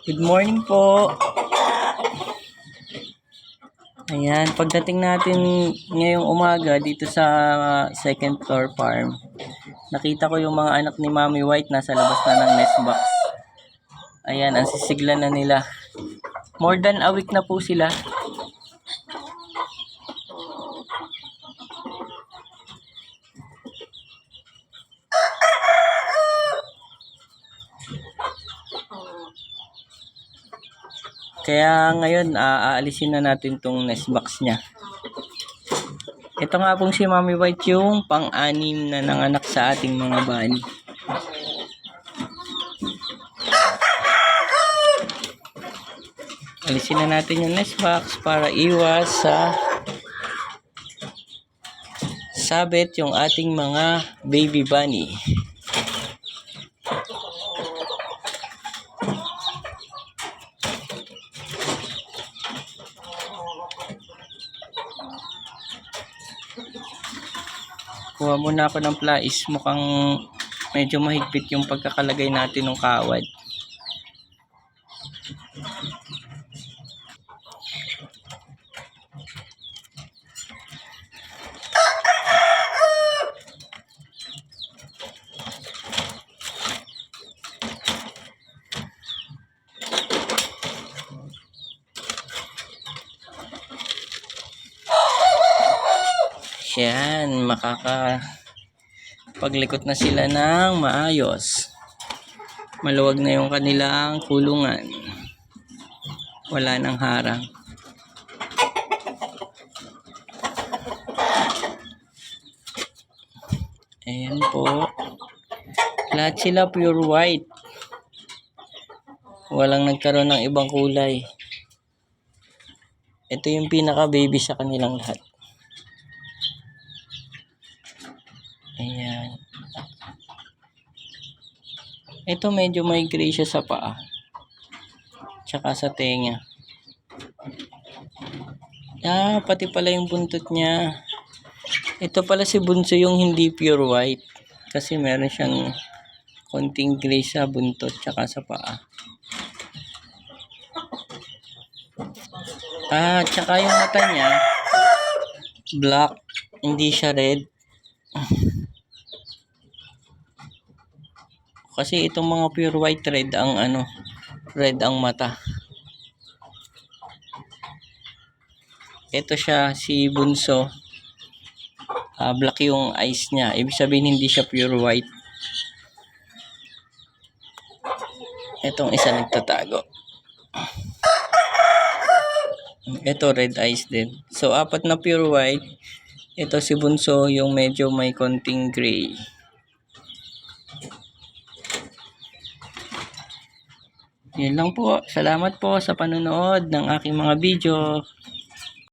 Good morning po. Ayan, pagdating natin ngayong umaga dito sa second floor farm, nakita ko yung mga anak ni Mommy White nasa labas na ng nest box. Ayan, ang sisigla na nila. More than a week na po sila. Kaya ngayon, aalisin na natin tong nest box niya. Ito nga pong si Mommy White yung pang-anim na nanganak sa ating mga bunny. Alisin na natin yung nest box para iwas sa sabit yung ating mga baby bunny. Kuha muna ako ng plais, mukhang medyo mahigpit yung pagkakalagay natin ng kawad. Yan, makakapaglikot na sila ng maayos. Maluwag na yung kanilang kulungan. Wala nang harang. Ayan po. Lahat sila pure white. Walang nagkaroon ng ibang kulay. Ito yung pinaka baby sa kanilang lahat. Ayan. Ito medyo may gray siya sa paa. Tsaka sa tenga. Pati pala yung buntot niya. Ito pala si Bunso yung hindi pure white. Kasi meron siyang konting gray sa buntot tsaka sa paa. Tsaka yung mata niya black, hindi siya red. Kasi itong mga pure white red ang red ang mata. Ito siya, si Bunso. Black yung eyes niya. Ibig sabihin hindi siya pure white. Itong isa nagtatago. Ito red eyes din. So apat na pure white. Ito si Bunso yung medyo may konting gray. Yun lang po. Salamat po sa panonood ng aking mga video.